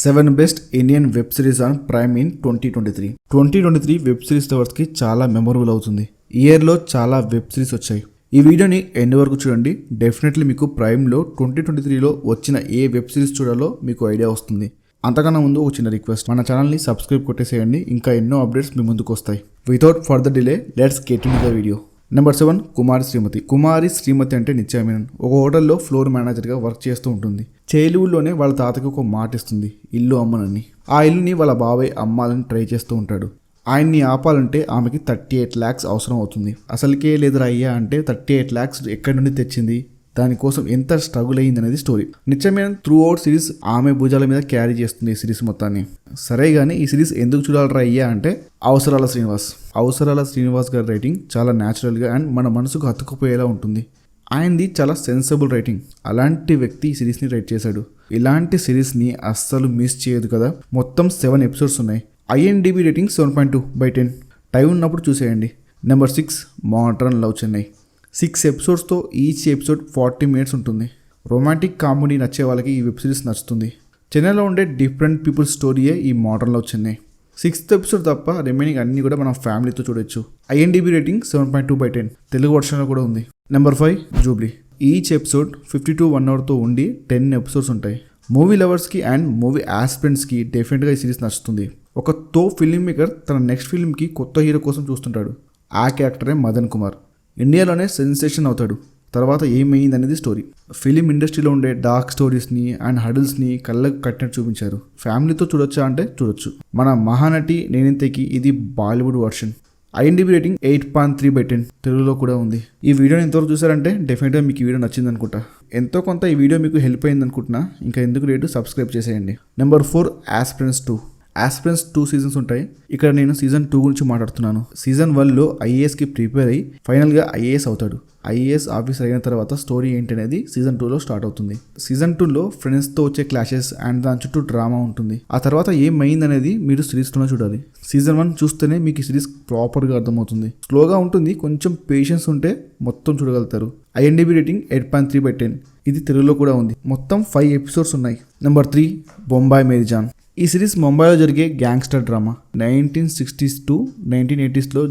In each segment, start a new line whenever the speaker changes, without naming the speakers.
7 best Indian web series on prime in 2023. 2023 web series లవర్స్కి చాలా memorable అవుతుంది. ఈ ఇయర్లో చాలా వెబ్ సిరీస్ వచ్చాయి. ఈ వీడియోని ఎండ్ వరకు చూడండి. డెఫినెట్లీ మీకు ప్రైమ్లో 2023లో వచ్చిన ఏ వెబ్ సిరీస్ చూడాలో మీకు ఐడియా వస్తుంది. అంతకన్నా ముందు ఒక చిన్న రిక్వెస్ట్, మన ఛానల్ని సబ్స్క్రైబ్ కొట్టేసేయండి. ఇంకా ఎన్నో అప్డేట్స్ మీ ముందుకు వస్తాయి. Without further delay let's get in the video. Number 7, కుమారి శ్రీమతి అంటే నిత్యామేనన్ ఒక హోటల్లో ఫ్లోర్ మేనేజర్గా వర్క్ చేస్తూ ఉంటుంది. చైల్డ్హుడ్లోనే వాళ్ళ తాతకి ఒక మాట ఇస్తుంది, ఇల్లు అమ్మనని. ఆ ఇల్లుని వాళ్ళ బాబాయ్ అమ్మాలని ట్రై చేస్తూ ఉంటాడు. ఆయన్ని ఆపాలంటే ఆమెకి 38 lakhs అవసరం అవుతుంది. అసలుకే లేదురా అయ్యా అంటే 38 lakhs ఎక్కడి నుండి తెచ్చింది, దానికోసం ఎంత స్ట్రగుల్ అయ్యింది అనేది story. Nithya Menen through out series ఆమె భుజాల మీద క్యారీ చేస్తుంది ఈ సిరీస్ మొత్తాన్ని. సరే కానీ ఈ సిరీస్ ఎందుకు చూడాలరా అయ్యా అంటే అవసరాల శ్రీనివాస్ గారి రైటింగ్ చాలా న్యాచురల్గా అండ్ మన మనసుకు హత్తుకుపోయేలా ఉంటుంది. ఆయనది చాలా సెన్సిబుల్ రైటింగ్. అలాంటి వ్యక్తి ఈ సిరీస్ని రైట్ చేశాడు. ఇలాంటి సిరీస్ని అస్సలు మిస్ చేయదు కదా. మొత్తం 7 episodes ఉన్నాయి. IMDb rating 7.2/10. టైం ఉన్నప్పుడు చూసేయండి. Number 6, modern love Chennai. 6 episodes each episode 40 minutes ఉంటుంది. రొమాంటిక్ కామెడీ నచ్చే వాళ్ళకి ఈ వెబ్ సిరీస్ నచ్చుతుంది. చెన్నైలో ఉండే డిఫరెంట్ పీపుల్ స్టోరీయే ఈ modern love Chennai. 6th episode తప్ప రిమైనింగ్ అన్నీ కూడా మనం ఫ్యామిలీతో చూడొచ్చు. IMDb rating 7.2/10. తెలుగు వర్షన్లో కూడా ఉంది. Number 5, Jubilee. Each episode 52 hours ఉండి 10 episodes ఉంటాయి. మూవీ లవర్స్కి అండ్ మూవీ ఆస్పిరెంట్స్కి డెఫినెట్గా ఈ సిరీస్ నచ్చుతుంది. ఒక ఫిల్మ్ మేకర్ తన నెక్స్ట్ ఫిల్మ్కి కొత్త హీరో కోసం చూస్తుంటాడు. ఆ క్యారెక్టరే మదన్ కుమార్. ఇండియాలోనే సెన్సేషన్ అవుతాడు. తర్వాత ఏమైంది అనేది స్టోరీ. ఫిలిం ఇండస్ట్రీలో ఉండే డార్క్ స్టోరీస్ని అండ్ హడిల్స్ని కళ్ళకు కట్టినట్టు చూపించారు. ఫ్యామిలీతో చూడొచ్చా అంటే చూడొచ్చు. మన మహానటి నేనింతకి ఇది బాలీవుడ్ వర్షన్. IMDb rating 8.3/10. తెలుగులో కూడా ఉంది. ఈ వీడియోని ఎంతవరకు చూసారంటే డెఫినెట్గా మీకు ఈ వీడియో నచ్చింది అనుకుంటా. ఎంతో కొంత ఈ వీడియో మీకు హెల్ప్ అయింది అనుకుంటున్నా. ఇంకా ఎందుకు లేటు సబ్స్క్రైబ్ చేసేయండి. Number 4, aspirants 2. ఆస్పిరెంట్స్ 2 seasons ఉంటాయి. ఇక్కడ నేను సీజన్ 2 గురించి మాట్లాడుతున్నాను. సీజన్ 1లో IASకి ప్రిపేర్ అయ్యి ఫైనల్గా IAS అవుతాడు. IAS ఆఫీసర్ అయిన తర్వాత స్టోరీ ఏంటి అనేది సీజన్ 2లో స్టార్ట్ అవుతుంది. సీజన్ 2లో ఫ్రెండ్స్తో వచ్చే క్లాషెస్ అండ్ దాని చుట్టూ డ్రామా ఉంటుంది. ఆ తర్వాత ఏమైంది అనేది మీరు సిరీస్లోనే చూడాలి. సీజన్ 1 చూస్తేనే మీకు ఈ సిరీస్ ప్రాపర్గా అర్థమవుతుంది. స్లోగా ఉంటుంది, కొంచెం పేషెన్స్ ఉంటే మొత్తం చూడగలుగుతారు. IMDb rating 8.3/10. ఇది తెలుగులో కూడా ఉంది. మొత్తం 5 episodes ఉన్నాయి. నెంబర్ 3, బొంబాయి మేరీ జాన్. ఈ సిరీస్ ముంబైలో జరిగే గ్యాంగ్స్టర్ డ్రామా. 1960s to 1980sలో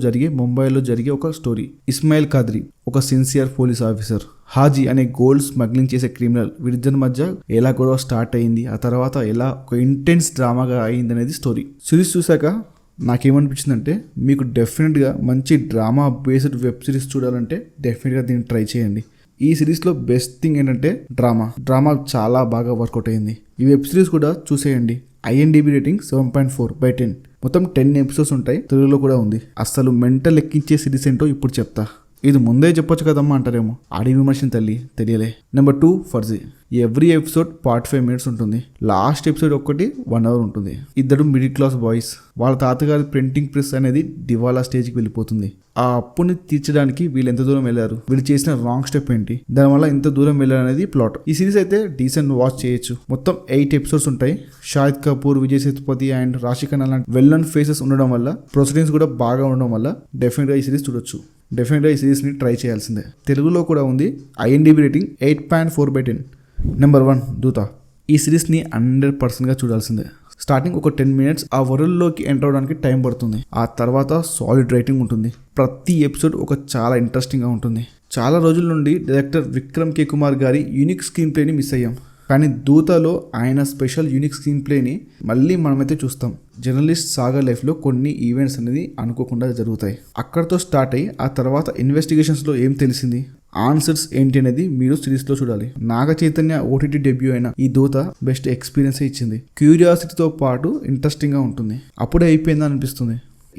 ముంబైలో జరిగే ఒక స్టోరీ. ఇస్మాయిల్ ఖాద్రీ ఒక సిన్సియర్ పోలీస్ ఆఫీసర్, హాజీ అనే గోల్డ్ స్మగ్లింగ్ చేసే క్రిమినల్. వీరిద్దరి మధ్య ఎలా గొడవ స్టార్ట్ అయింది, ఆ తర్వాత ఎలా ఒక ఇంటెన్స్ డ్రామాగా అయింది అనేది స్టోరీ. సిరీస్ చూశాక నాకేమనిపించిందంటే మీకు డెఫినెట్గా మంచి డ్రామా బేస్డ్ వెబ్ సిరీస్ చూడాలంటే డెఫినెట్గా దీన్ని ట్రై చేయండి. ఈ సిరీస్లో బెస్ట్ థింగ్ ఏంటంటే డ్రామా చాలా బాగా వర్కౌట్ అయింది. ఈ వెబ్ సిరీస్ కూడా చూసేయండి. IMDb rating 7.4/10. మొత్తం 10 episodes ఉంటాయి. తెలుగులో కూడా ఉంది. అస్సలు మెంటల్ ఎక్కించే సిరీస్ ఏంటో ఇప్పుడు చెప్తా. ఇది ముందే చెప్పొచ్చు కదమ్మా అంటారేమో. ఆడి విమర్శన తల్లి తెలియలే. Number 2, Farzi. Every episode 45 minutes ఉంటుంది. లాస్ట్ ఎపిసోడ్ ఒక్కటి 1 hour ఉంటుంది. ఇద్దరు మిడిల్ క్లాస్ బాయ్స్. వాళ్ళ తాతగారి ప్రింటింగ్ ప్రెస్ అనేది దివాలా స్టేజ్కి వెళ్ళిపోతుంది. ఆ అప్పుని తీర్చడానికి వీళ్ళు ఎంత దూరం వెళ్ళారు, వీళ్ళు చేసిన రాంగ్ స్టెప్ ఏంటి, దానివల్ల ఎంత దూరం వెళ్ళారు అనేది ప్లాట్. ఈ సిరీస్ అయితే డీసెంట్ వాచ్ చేయొచ్చు. మొత్తం 8 episodes ఉంటాయి. షాహిద్ కపూర్, విజయ్ సేతుపతి అండ్ రాశి ఖన్నా లాంటి వెల్ నోన్ ఫేసెస్ ఉండడం వల్ల, ప్రొసీడింగ్స్ కూడా బాగా ఉండడం వల్ల డెఫినెట్గా ఈ సిరీస్ చూడొచ్చు. డెఫినెట్గా ఈ సిరీస్ని ట్రై చేయాల్సిందే. తెలుగులో కూడా ఉంది. IMDb rating 8.4/10. నెంబర్ 1, దూత. ఈ సిరీస్ని 100%గా చూడాల్సిందే. స్టార్టింగ్ ఒక 10 minutes ఆ వరల్డ్లోకి ఎంటర్ అవడానికి టైం పడుతుంది. ఆ తర్వాత సాలిడ్ రైటింగ్ ఉంటుంది. ప్రతి ఎపిసోడ్ చాలా ఇంట్రెస్టింగ్గా ఉంటుంది. చాలా రోజుల నుండి డైరెక్టర్ విక్రమ్ కే కుమార్ గారి యూనిక్ స్క్రీన్ ప్లేని మిస్ అయ్యాం. కానీ దూతలో ఆయన స్పెషల్ యూనిక్ స్క్రీన్ ప్లేని మళ్ళీ మనమైతే చూస్తాం. జర్నలిస్ట్ సాగర్ లైఫ్లో కొన్ని ఈవెంట్స్ అనేది అనుకోకుండా జరుగుతాయి. అక్కడితో స్టార్ట్ అయ్యి ఆ తర్వాత ఇన్వెస్టిగేషన్స్లో ఏం తెలిసింది, ఆన్సర్స్ ఏంటి అనేది మీరు సిరీస్లో చూడాలి. నాగ చైతన్య OTT డెబ్యూ అయిన ఈ దూత బెస్ట్ ఎక్స్పీరియన్స్ ఇచ్చింది. క్యూరియాసిటీతో పాటు ఇంట్రెస్టింగ్గా ఉంటుంది. అప్పుడే అయిపోయిందా అనిపిస్తుంది.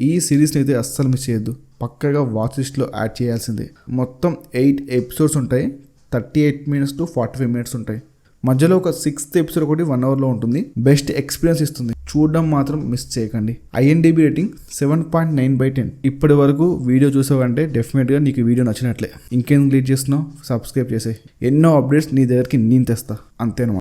ఈ సిరీస్ని అయితే అస్సలు మిస్ చేయొద్దు. పక్కగా వాచ్ లిస్ట్లో యాడ్ చేయాల్సిందే. మొత్తం 8 episodes ఉంటాయి. 38 minutes to 45 minutes ఉంటాయి. మధ్యలో ఒక 6th episode ఒకటి 1 hourలో ఉంటుంది. బెస్ట్ ఎక్స్పీరియన్స్ ఇస్తుంది. చూడడం మాత్రం మిస్ చేయకండి. IMDb rating 7.9/10. ఇప్పటి వరకు వీడియో చూసావంటే డెఫినెట్గా నీకు వీడియో నచ్చినట్లే. ఇంకేం లేట్ చేస్తున్నావు, సబ్స్క్రైబ్ చేసే. ఎన్నో అప్డేట్స్ నీ దగ్గరికి నేను తెస్తా. అంతేనమాట.